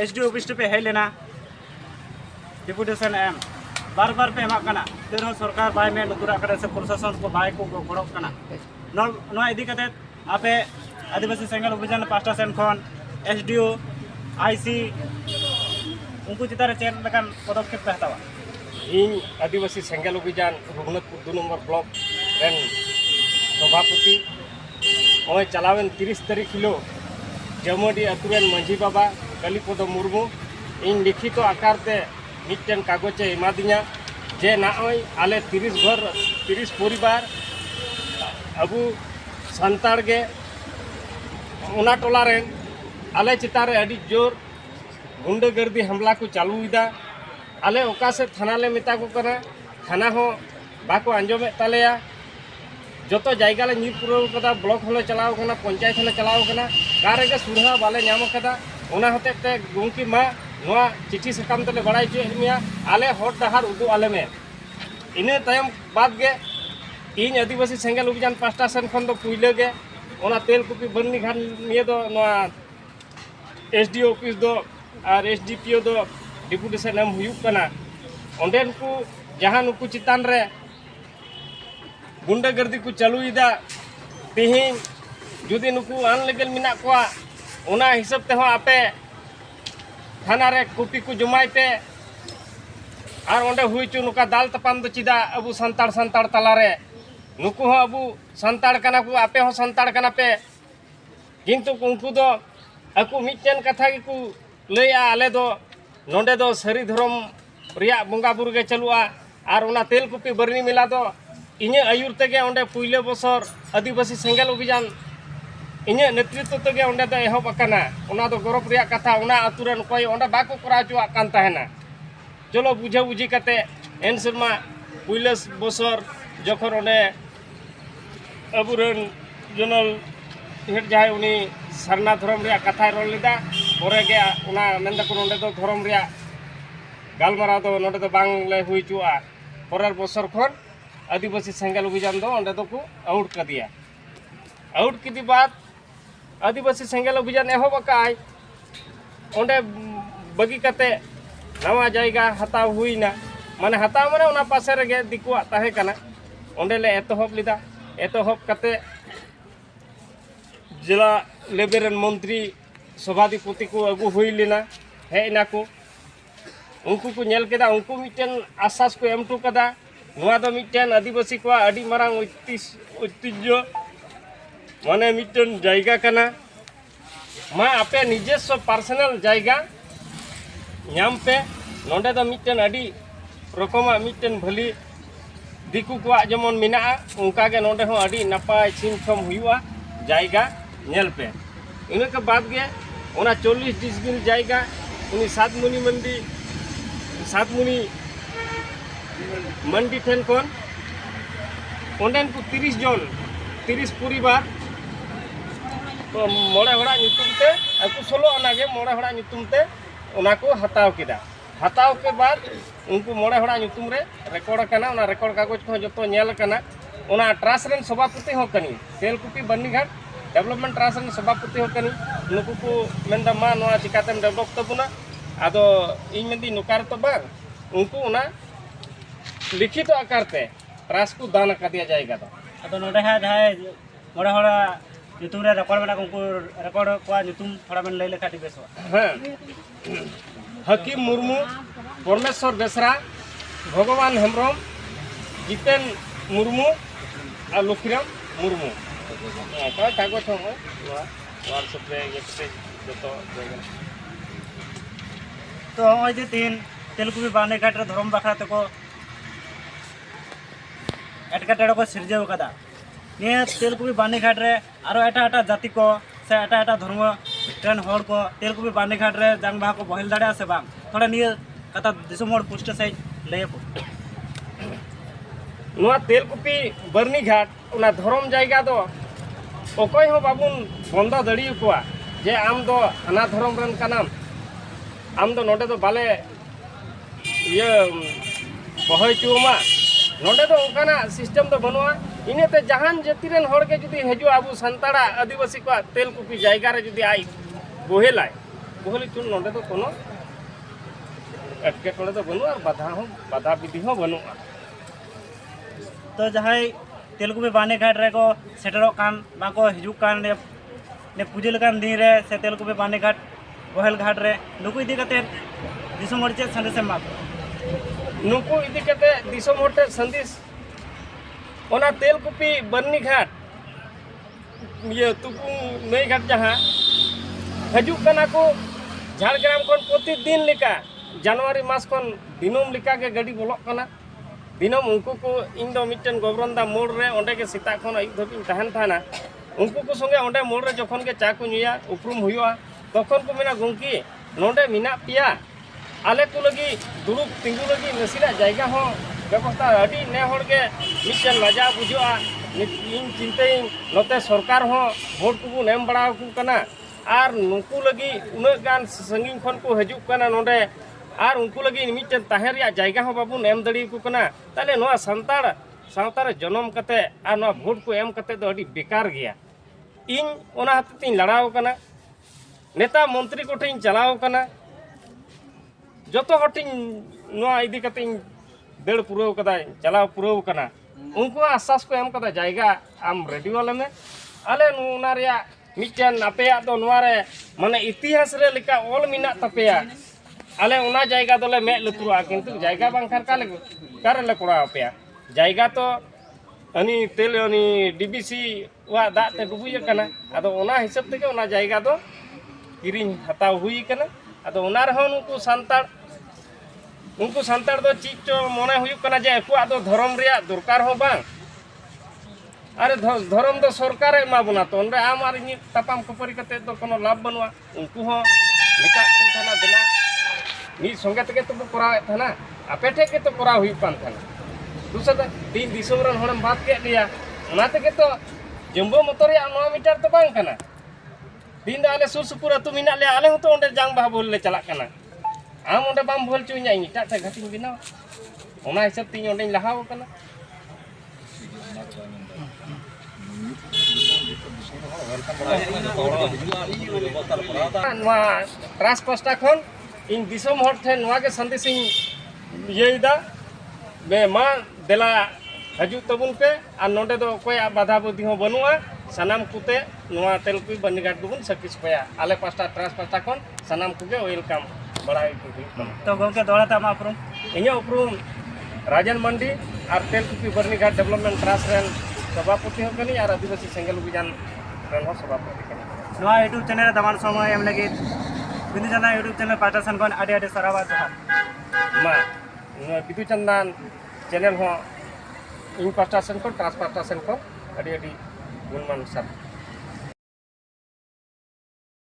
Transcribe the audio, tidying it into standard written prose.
SD office पे hedge लेना deputation M बार बार पे एमा कना तेरह सरकार बाय में नुतुरा करे से प्रशासन को बाय को गड़क कना नो इदी कते आपे आदिवासी सेंगल अभियान पास्टा सेन खन एसडीओ आईसी उनको चितारे चेन लकान पदक्षेप पे हतावा इन आदिवासी सेंगल अभियान रघुनाथपुर 2 नंबर ब्लॉक रेन सभापति ओय चलावेन 30 तारीख हिलो जमोडी अतुरेन मंझी बाबा कलिपद मुर्मू इन लिखित आकार ते मिटन कागजे एमादिया जे नाओय आले 30 घर 30 परिवार अबू संताड़ गे उना टोला रेन आले चितारे अडी जोर गुंडागर्दी हमला को चालूदा आले ओका से थाना ले मेता को करा थाना हो बाको आंजोमे तालेया जो जायगा ले नीर पुरव कदा ब्लॉक होले चलाव कना पंचायत होले चलाव कना कार गे सुरहा बाले नाम कदा ओना होते ते गुंकी मा नोआ चिठी सकाम तले बड़ाई जो मिया आले हर डहार उदु आले में इने तयम बाद गे इन आदिवासी सेंगल अभियान पास्टा सेन खन दो पुइले गे ओना तेलकुपी बन्नी घाट निये दो नोआ एसडीओ ऑफिस दो और एसडीपीओ दो डिपुटेशन एम हुयुक कना ओंडेन को जहां नुकु चितान रे गुंडागर्दी को चालूदा तेहें जुदी नुकु अनलीगल मिना कोआ ओना हिसाब ते हो आपे थाना रे कॉपी को जमाई पे और ओंडे हुई चु नुका दाल तपाम दो चिदा अबू संताड़ संताड़ तला रे नुकु हो अबू संताड़ कना को आपे हो संताड़ कना पे किंतु उनको दो अकु मिटन कथा की को लैया आले दो नोंडे दो सरी धर्म रिया बंगा बुरु गे चलुआ और ओना तेलकुपी बरनी मिला दो इने आयुर तेगे ओंडे पुइले बसर आदिवासी सेंगल अभियान इने नेतृत्व तेगे ओंडे दो एहब अकाना ओना दो गौरव रिया कथा ओना अतुरन कोई ओंडे बाको करा चुआ कान ताहेना चलो बुझा बुझी कते एन शर्मा पुइले बसर जखन ओंडे अबुरन जनरल हेड जाय उनी सरना धर्म रिया कथा रोल लेदा परे गे ओना मेंदा को ओंडे दो धर्म रिया गालमाराव दो नोंडे दो बांग ले हुई चुआ परेर बसर खन आदिवासी सेंगल अभियान दो ओंडे दो को आउट कर दिया आउट की बाद आदिवासी सेंगल अभियान एहब अकाय ओंडे बगी कते नवा जायगा हताव हुईना माने हताव माने ओना पासे रेगे दिकुआ ताहे कना ओंडे ले एतहब लिदा एतहब कते जिला लेबेरन मंत्री सभाधिपति को अगु हुई लेना हेना को उनको को नेल केदा उनको मिटन आश्वास को एमटू कदा नोआ दो मिटन आदिवासी को अडी मारांग ऐतिह्य माने मिटन जायगा कना मा आपे निजेस्व पर्सनल जायगा नाम पे नोंडे दो मिटन अडी रकमा मिटन भली दिकु को जेमन मिना उनका गे नोंडे हो अडी नपाय छिमछम हुआ जायगा नेल पे इने के बाद गे ओना 40 डिसमिल जायगा उनी सातमुनि मंडी ठेन कोन ओंडेन को 30 जन 30 परिवार तो मोड़े हड़ा नितुम ते अकु 16 अनागे मोड़े हड़ा नितुम ते ओना को हताव केदा हताव के बाद उनको मोड़े हड़ा नितुम रे रिकॉर्ड कना ओना रिकॉर्ड कागज को जतो नेल कना ओना ट्रास्ट रेन सभापति हो कनी तेलकुपी बन्नी घाट डेवलपमेंट ट्रास्ट रेन सभापति हो कनी नुकु को मेंदा मा नोआ चिकातेम डेवलप तबुना आदो इन मेंदी नुकार तो बांग उनको ओना लिखित आकार ते ट्रास्ट को दान कर दिया जाएगा तो अतो नोडे है जाय मोड़ा होड़ा ᱧᱩᱛᱩᱢ रे रिकॉर्ड में उनको रिकॉर्ड को ᱧᱩᱛᱩᱢ थोड़ा में ले लेखा बेसवा हाँ हकीम मुर्मू परमेश्वर बेसरा भगवान हेम्ब्रम जितेन मुर्मू और लक्ष्मीराम मुर्मू तो कागज हो व्हाट्सएप रे जो तो होय जे तीन तेलकुपी बाने घाट रे धर्म बाखरा तको एटकाटेड़ को सिरजेव कदा निये तेलकुपी बाने घाट रे आरो एटा एटा जाति को से एटा एटा धर्म ट्रेन हर को तेलकुपी बाने घाट रे जांग बाहा को बहल दाड़ा से बांग थोड़ा निये कथा दिसम हर पुष्ट से ले को नोआ तेलकुपी बरनी घाट उना धर्म जायगा दो ओकोय हो बाबुन बंदा दड़ी कोआ जे आम दो अना धर्म रन कानाम आम दो नोडे दो बाले ये बहय चुमा नोडे दो ओकाना सिस्टम दो बनवा इनेते जहान जतिरेन हर के जुदी हेजु आबु संताड़ा आदिवासी को तेलकुपी जायगा रे जुदी आई बोहेलाय बोहली चुन नोडे तो कोनो एटकेटोड़े तो बनू और बाधा विधि हो बनू। तो जहाँ तेलकुपी बानी घाट रे को सेटरों कान बाको हिजुक कान ने पूजे लकान दिन रे से तेलकुपी बानी घाट बोहल घाट रे नुकु इदी कते दिसम हर चेत संदेश एम नुकु इदी कते दिसम हर संदेश ओना तेलकुपी बन्नी घाट ये तुकुं नई घाट जहाँ हजुक कना को झाड़ग्राम खन प्रतिदिन लेका जनवरी मास खन दिनम लेका के गाड़ी बोलक कना दिनम उनको को इन दो मिटन गोबरंदा मोड़ रे ओंडे के सीता खन आयुब धबिन तहन थाना उनको को संगे ओंडे मोड़ रे जखन के चा को नुया उपरुम हुआ तखन को मेना गोंकी नोंडे मिना पिया आले को लगी दुरुब तिंगु लगी नसीना जायगा हो व्यवस्था अडी ने हड़ के मिटन लजा बुझुआ इन चिंताई नोते सरकार हो वोट को नेम बड़ा को कना आर नुकु लगी उना गान संगिन खन को हजुक कना नोंडे आर उनको लगी मिटन ताहेर या जायगा हो बाबू नेम दड़ी को कना ताले नोआ संताड़ सावतार जनम कते आर नोआ वोट को एम कते दो अडी बेकार गया इन ओना हतिन लड़ाव कना नेता मंत्री को ठिन चलाव कना जतो हटिन नोआ इदी कते दड़ पुराव कदा चलाव पुराव कना उनको आश्वास को एम कदा जायगा आम रेडी वाले में आले नुना रिया मिटन अपेया दो नोआरे माने इतिहास रे लेका ऑल मिना तपेया आले उना जायगा दोले मे लुतुरा किंतु जायगा बांखार काले कारे ले कोड़ा अपेया जायगा तो अनि तेल अनि डीबीसी वा दा ते डुबुय कना आदो उना हिसाब तेगे उना जायगा दो किरिन हताव हुई कना आदो उना रे उनको संताड़ दो चीज चो मने हुई कना जे एको दो धर्म रिया दरकार हो बांग अरे धर्म दो सरकार एमा बना तो ओंडे आम आर इन तापाम खपरी कते तो कोनो लाभ बनवा उनको हो मिटा को थाना देना मी संगे तके तो कराव थाना आपे ठे के तो कराव हुई पान थाना दूसरा दिन दिसम रन हणम बात के लिया ओना तके तो जम्बो मोटर या 9 मीटर तो बांग कना दिन आले सुर सुपुर अतु मिना ले आले हो तो ओंडे जांग बहा बोल ले चला कना आम ओंडे बाम बोल चुइया इन टा घाटी बिना ओना हिसाब तीन ओंडे लहाव कना ट्रास पास्टा खन इन दिसम हर ठे नवा के संदेश इदा बे मा देला हजु तबुन पे और नोडे दो कोई बाधा बुद्धि हो बनुआ सनाम कुते नवा तेलकुपी बन्नीघाट दुबुन सकिस पया आले पास्टा ट्रास पास्टा खन सनाम कुगे वेलकम बड़ाई को तो गोके दोड़ा ता मापरुम इኛ उपरुम राजन मंडी और तेलकुपी बन्नीघाट डेवलपमेंट ट्रास्ट रेन सभापति हो कनी और आदिवासी सेंगल अभियान रेन हो सभापति कनी नवा यूट्यूब चैनल दमान समय एम लगी बिंदु चंदन यूट्यूब चैनल पाटा सन कोन आडे आडे सरावा जहां मा बिंदु चंदन चैनल हो इन पाटा सन को ट्रांसपोर्टेशन को आडे आडे गुणमान सब